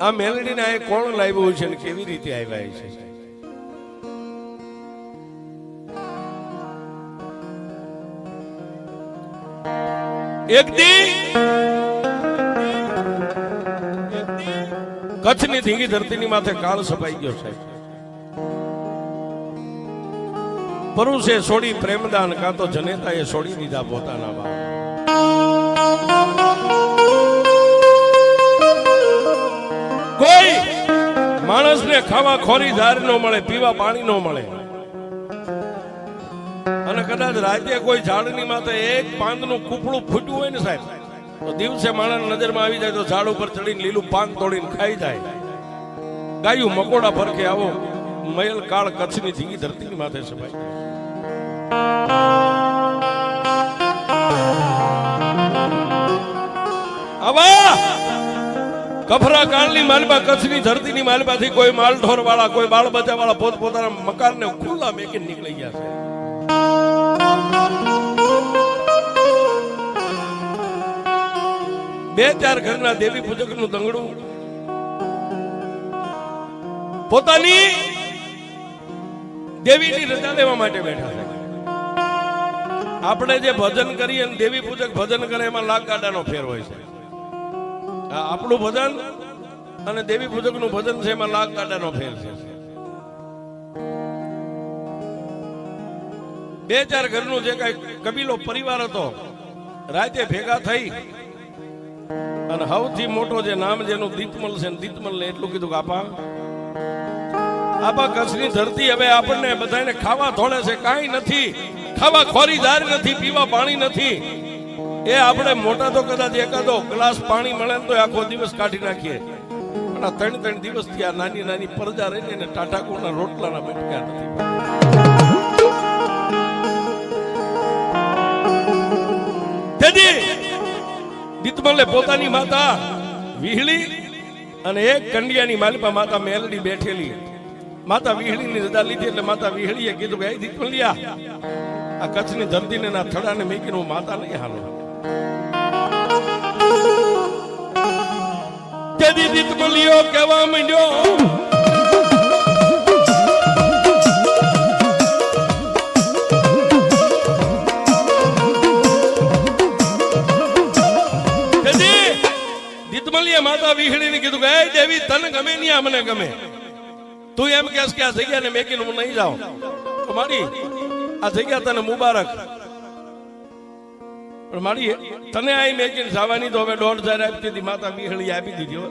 આ મેલડીને આ કોણ લાવ્યું છે ને કેવી રીતે આવ્યા છે? એક દી કચ્છની ધીંગી ધરતીની માથે કાળ સપાઈ ગયો છે. પરુષે છોડી પ્રેમદાન કાં તો જનેતાએ છોડી દીધા પોતાના બાપ. કોઈ માણસને ખાવા ખોરી ધાર ન મળે, પીવા પાણી ન મળે, અને કદાચ રાતે કોઈ ઝાડની માથે એક પાંદનું કૂપડું ફૂટ્યું હોય ને સાહેબ, તો દિવસે માણસ નજરમાં આવી જાય તો ઝાડ ઉપર ચડીને લીલું પાન તોડીને ખાઈ જાય. ગાયું મકોડા ફરકે આવો મયલ કાળ કચ્છની ધીંગી ધરતીની માથે સભાઈ. આવા કફરા કાળની માલબા કચ્છની ધરતીની માલબાથી કોઈ માલઢોર વાળા, કોઈ બાળ બચ્ચા વાળા પોતપોતાના મકાનને ખુલ્લા મેકીને નીકળી ગયા છે. બે ચાર ઘરના દેવી પૂજક નું દંગડું પોતાની દેવીની રજા લેવા માટે બેઠા છે. આપણે જે ભજન કરીએ અને દેવી પૂજક ભજન કરે એમાં લાખ ગાડાનો ફેર હોય છે. આપણું ભજન અને દેવી પૂજક નું ભજન છે એમાં લાખ ગાડાનો ફેર છે. બે ચાર ઘરનું જે કઈ કબીલો પરિવાર હતો રાતે ભેગા થઈ અને સૌથી મોટો જે નામ જેનું દીતમલ છે, દીતમલ ને એટલું કીધું કે આપા કચ્છની ધરતી હવે આપણને બધાને ખાવા થોડે છે, કાંઈ નથી, ખાવા ખોરીદાર નથી, પીવા પાણી નથી. એ આપણે મોટા તો કદાચ એકાદો ગ્લાસ પાણી મળે ને તો આખો દિવસ કાઢી નાખીએ, પણ આ 3 દિવસ થી આ નાની નાની પરજા રહીને ટાટાકુના રોટલાના બેઠકા નથી. દીતમલે પોતાની માતા વિહળી અને એક કંડિયાની માલિપા માતા મેલડી બેઠેલી. માતા વિહળીની રજા લીધી એટલે માતા વિહળીએ કીધું કે દીતમલિયા, આ કચ્છની ધરતીને ના થડાને મેકીને હું માતા નહીં હાલો. તેથી દીતમલિયો કહેવા માંડ્યો, માતા વિહળીને કીધું કે એ દેવી તને ગમે નહીં, આ મને ગમે. તું એમ કહેશ કે આ જગ્યાને મેકીને હું નહીં જાઉં તો મારી આ જગ્યા તને મુબારક, પણ મારી તને આ મેકીને જવાની તો હવે 1,500 આપતી હતી. માતા વિહળી આપી દીધી.